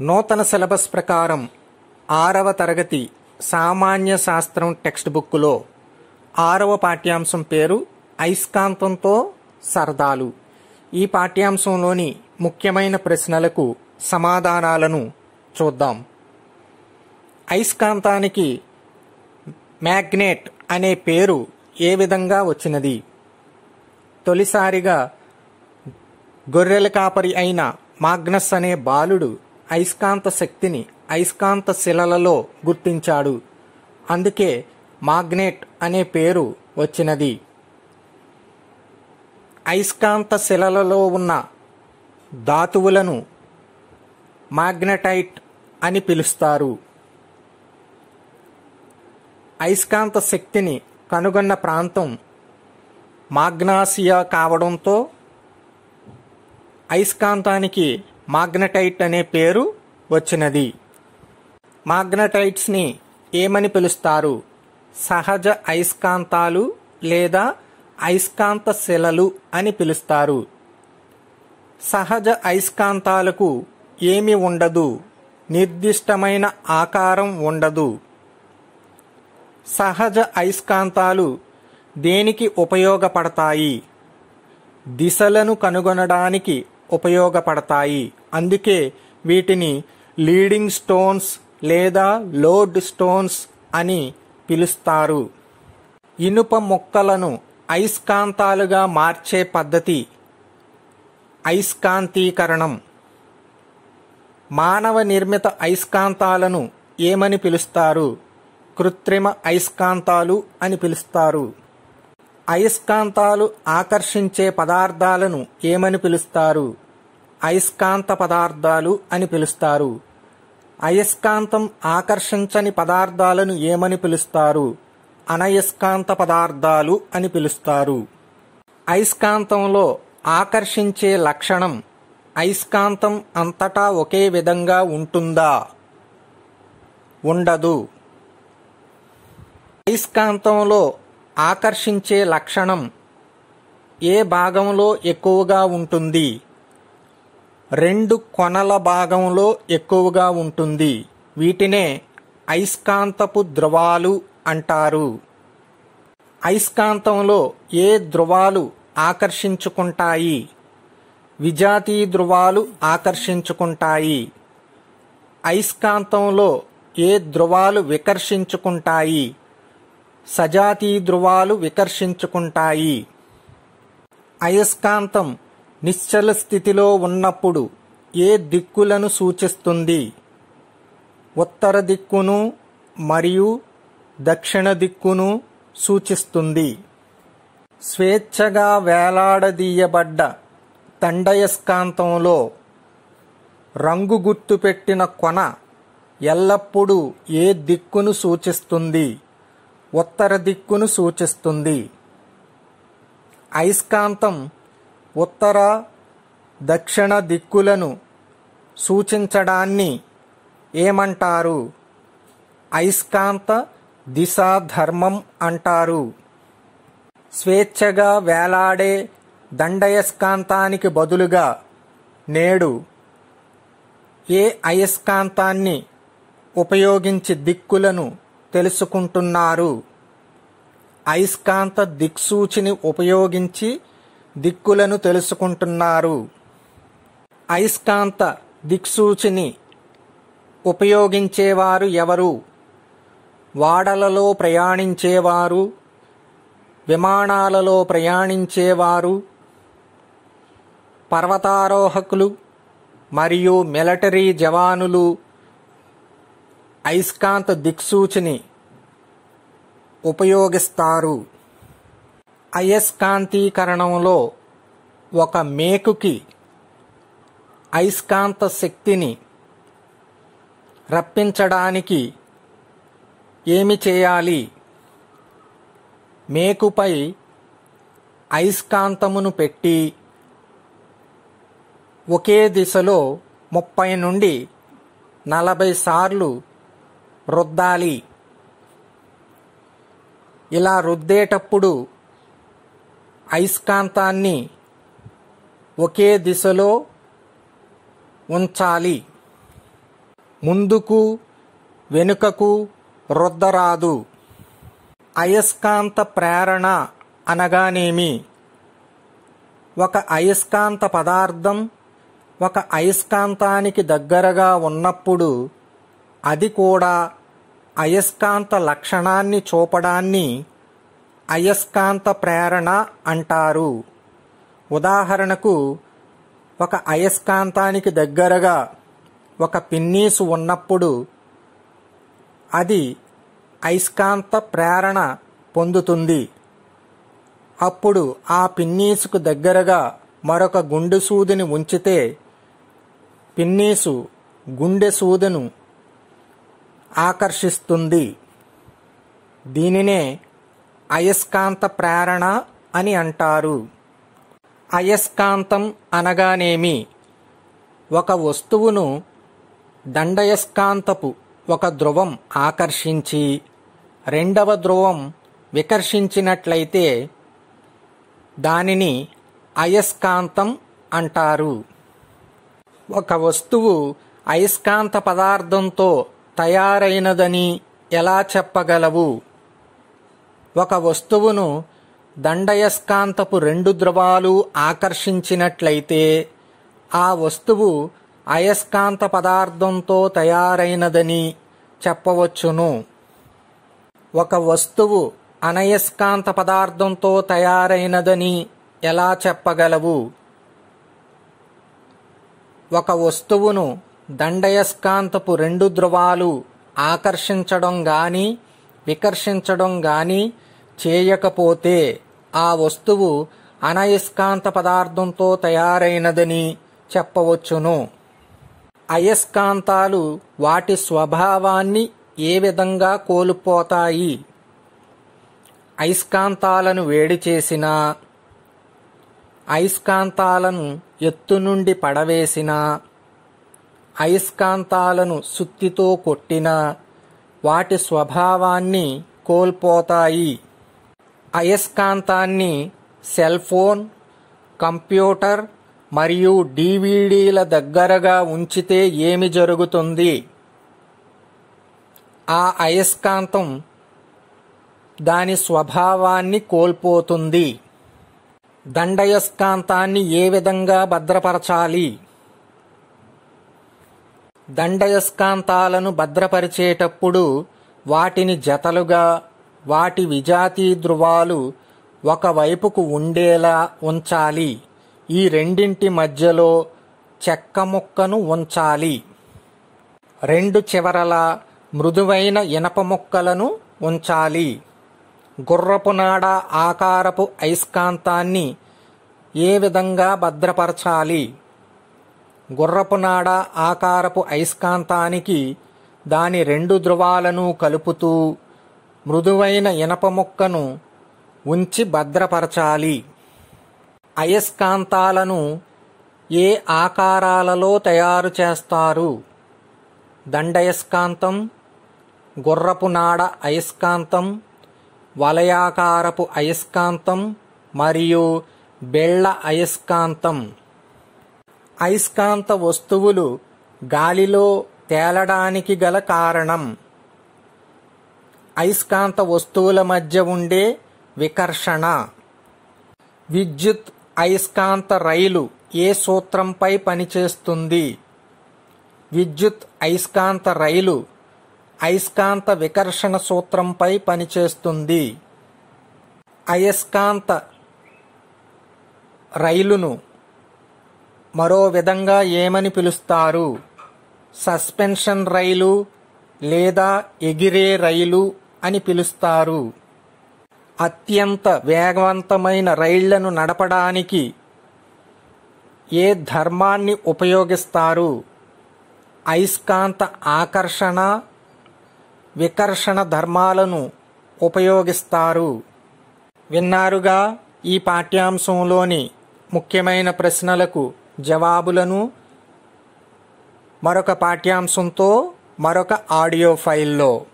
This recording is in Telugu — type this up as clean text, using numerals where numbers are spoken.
నూతన సిలబస్ ప్రకారం 6వ తరగతి సామాన్య శాస్త్రం టెక్స్ట్ బుక్లో 6వ పాఠ్యాంశం పేరు అయస్కాంతంతో సరదాలు. ఈ పాఠ్యాంశంలోని ముఖ్యమైన ప్రశ్నలకు సమాధానాలను చూద్దాం. అయస్కాంతానికి మ్యాగ్నెట్ అనే పేరు ఏ విధంగా వచ్చినది? తొలిసారిగా గొర్రెల కాపరి అయిన మాగ్నస్ అనే బాలుడు అయస్కాంత శక్తిని అయస్కాంత శిలలలో గుర్తించాడు. అందుకే మాగ్నెట్ అనే పేరు వచ్చినది. అయస్కాంత శిలలలో ఉన్న ధాతువులను మాగ్నెటైట్ అని పిలుస్తారు. అయస్కాంత శక్తిని కనుగొన్న ప్రాంతం మాగ్నాసియా కావడంతో అయస్కాంతానికి మాగ్నెటైట్ అనే పేరు వచ్చినది. మాగ్నెటైట్స్ని ఏమని పిలుస్తారు? సహజ అయస్కాంతాలు లేదా అయస్కాంత శిలలు అని పిలుస్తారు. సహజ అయస్కాంతాలకు ఏమి ఉండదు, నిర్దిష్టమైన ఆకారం ఉండదు. సహజ అయస్కాంతాలు దేనికి ఉపయోగపడతాయి? దిశలను కనుగొనడానికి ఉపయోగపడతాయి. అందుకే వీటిని లీడింగ్ స్టోన్స్ లేదా లోడ్ స్టోన్స్ అని పిలుస్తారు. ఇనుప ముక్కలను అయస్కాంతాలుగా మార్చే పద్ధతి అయస్కాంతీకరణం. మానవ నిర్మిత అయస్కాంతాలను ఏమని పిలుస్తారు? కృత్రిమ అయస్కాంతాలు అని పిలుస్తారు. అయస్కాంతాలు ఆకర్షించే పదార్థాలను ఏమని పిలుస్తారు? అయస్కాంత పదార్థాలు అని పిలుస్తారు. అయస్కాంతం ఆకర్షించని పదార్థాలను ఏమని పిలుస్తారు? అనయస్కాంత పదార్థాలు అని పిలుస్తారు. అయస్కాంతంలో ఆకర్షించే లక్షణం అయస్కాంతం అంతటా ఒకే విధంగా ఉంటుందా? ఉండదు. అయస్కాంతంలో ఆకర్షించే లక్షణం ఏ భాగంలో ఎక్కువగా ఉంటుంది? 2 కొనల భాగంలో ఎక్కువగా ఉంటుంది. వీటినే అయస్కాంతపు ధ్రువాలు అంటారు. అయస్కాంతంలో ఏ ధ్రువాలు ఆకర్షించుకుంటాయి? విజాతీయ ధ్రువాలు ఆకర్షించుకుంటాయి. అయస్కాంతంలో ఏ ధ్రువాలు వికర్షించుకుంటాయి? సజాతీయ ధ్రువాలు వికర్షించుకుంటాయి. అయస్కాంతం నిశ్చల స్థితిలో ఉన్నప్పుడు ఏ దిక్కులను సూచిస్తుంది? ఉత్తర దిక్కును మరియు దక్షిణ దిక్కును సూచిస్తుంది. స్వేచ్ఛగా వేలాడదీయబడ్డ దండయస్కాంతంలో రంగు గుర్తు పెట్టిన కొన ఎల్లప్పుడూ ఏ దిక్కును సూచిస్తుంది? ఉత్తర దిక్కును సూచిస్తుంది. అయస్కాంతం ఉత్తర దక్షిణ దిక్కులను సూచించడాన్ని ఏమంటారు? అయస్కాంత దిశాధర్మం అంటారు. స్వేచ్ఛగా వేలాడే దండయస్కాంతానికి బదులుగా నేడు ఏ అయస్కాంతాన్ని ఉపయోగించి దిక్కులను తెలుసుకుంటున్నారు? అయస్కాంత దిక్సూచిని ఉపయోగించి దిక్కులను తెలుసుకుంటున్నారు. అయస్కాంత దిక్సూచిని ఉపయోగించేవారు ఎవరు? వాడలలో ప్రయాణించేవారు, విమానాలలో ప్రయాణించేవారు, పర్వతారోహకులు మరియు మిలిటరీ జవానులు అయస్కాంత దిక్సూచిని ఉపయోగిస్తారు. అయస్కాంతీకరణంలో ఒక మేకుకి అయస్కాంత శక్తిని రప్పించడానికి ఏమి చేయాలి? మేకుపై అయస్కాంతమును పెట్టి ఒకే దిశలో 30 నుండి 40 సార్లు రుద్దాలి. ఇలా రుద్దేటప్పుడు అయస్కాంతాన్ని ఒకే దిశలో ఉంచాలి. ముందుకు వెనుకకు రుద్దరాదు. అయస్కాంత ప్రేరణ అనగానేమి? ఒక అయస్కాంత పదార్థం ఒక అయస్కాంతానికి దగ్గరగా ఉన్నప్పుడు అది కూడా అయస్కాంత లక్షణాన్ని చూపడాన్ని అయస్కాంత ప్రేరణ అంటారు. ఉదాహరణకు, ఒక అయస్కాంతానికి దగ్గరగా ఒక పిన్నీసు ఉన్నప్పుడు అది అయస్కాంత ప్రేరణ పొందుతుంది. అప్పుడు ఆ పిన్నీసుకు దగ్గరగా మరొక గుండె సూదిని ఉంచితే పిన్నీసు గుండె సూదును ఆకర్షిస్తుంది. దీనినే అయస్కాంత ప్రేరణ అని అంటారు. అయస్కాంతం అనగానేమి? ఒక వస్తువును దండయస్కాంతపు ఒక ధ్రువం ఆకర్షించి రెండవ ధ్రువం వికర్షించినట్లయితే దానిని అయస్కాంతం అంటారు. ఒక వస్తువు అయస్కాంత పదార్థంతో తయారైనదని ఎలా చెప్పగలవు? ఒక వస్తువును దండయస్కాంతపు రెండు ధ్రువాలు ఆకర్షించినట్లయితే ఆ వస్తువు అయస్కాంత పదార్థంతో తయారైనదని చెప్పవచ్చును. ఒక వస్తువు అనయస్కాంత పదార్థంతో తయారైనదని ఎలా చెప్పగలవు? ఒక వస్తువును దండయస్కాంతపు రెండు ధ్రువాలు ఆకర్షించడం గాని వికర్షించడం గాని చేయకపోతే ఆ వస్తువు అనయస్కాంత పదార్థంతో తయారైనదని చెప్పవచ్చును. అయస్కాంతాలు వాటి స్వభావాన్ని ఏ విధంగా కోల్పోతాయి? అయస్కాంతాలను వేడి చేసినా, అయస్కాంతాలను ఎత్తు నుండి పడవేసినా, అయస్కాంతాలను సుత్తితో కొట్టినా వాటి స్వభావాన్ని కోల్పోతాయి. అయస్కాంతాన్ని సెల్ ఫోన్, కంప్యూటర్ మరియు డివిడీల దగ్గరగా ఉంచితే ఏమి జరుగుతుంది? ఆ అయస్కాంతం దాని స్వభావాన్ని కోల్పోతుంది. దండయస్కాంతాన్ని ఏ విధంగా భద్రపరచాలి? దండయస్కాంతాలను భద్రపరిచేటప్పుడు వాటిని జతలుగా వాటి విజాతీ ధ్రువాలు ఒకవైపుకు ఉండేలా ఉంచాలి. ఈ రెండింటి మధ్యలో చెక్క ముక్కను ఉంచాలి. రెండు చివరల మృదువైన ఇనప ముక్కలను ఉంచాలి. గుర్రపు నాడ ఆకారపు అయస్కాంతాన్ని ఏ విధంగా భద్రపరచాలి? గుర్రపు నాడ ఆకారపు అయస్కాంతానికి దాని రెండు ధ్రువాలను కలుపుతూ మృదువైన ఇనప ముక్కను ఉంచి భద్రపరచాలి. అయస్కాంతాలను ఏ ఆకారాలలో తయారు చేస్తారు? దండయస్కాంతం, గుర్రపు నాడ అయస్కాంతం, వలయాకారపు అయస్కాంతం మరియు బెళ్ళ అయస్కాంతం. అయస్కాంత వస్తువులు గాలిలో తేలడానికి గల కారణం? అయస్కాంత వస్తువుల మధ్య ఉండే వికర్షణ. విద్యుత్ అయస్కాంత రైలు ఏ సూత్రంపై పనిచేస్తుంది? విద్యుత్ అయస్కాంత రైలు అయస్కాంత వికర్షణ సూత్రంపై పనిచేస్తుంది. అయస్కాంత రైలును మరో విధంగా ఏమని పిలుస్తారు? సస్పెన్షన్ రైలు లేదా ఎగిరే రైలు అని పిలుస్తారు. అత్యంత వేగవంతమైన రైళ్లను నడపడానికి ఏ ధర్మాన్ని ఉపయోగిస్తారు? అయస్కాంత ఆకర్షణ, వికర్షణ ధర్మాలను ఉపయోగిస్తారు. విన్నారుగా ఈ పాఠ్యాంశంలోని ముఖ్యమైన ప్రశ్నలకు జవాబులను. మరొక పాఠ్యాంశంతో మరొక ఆడియో ఫైల్లో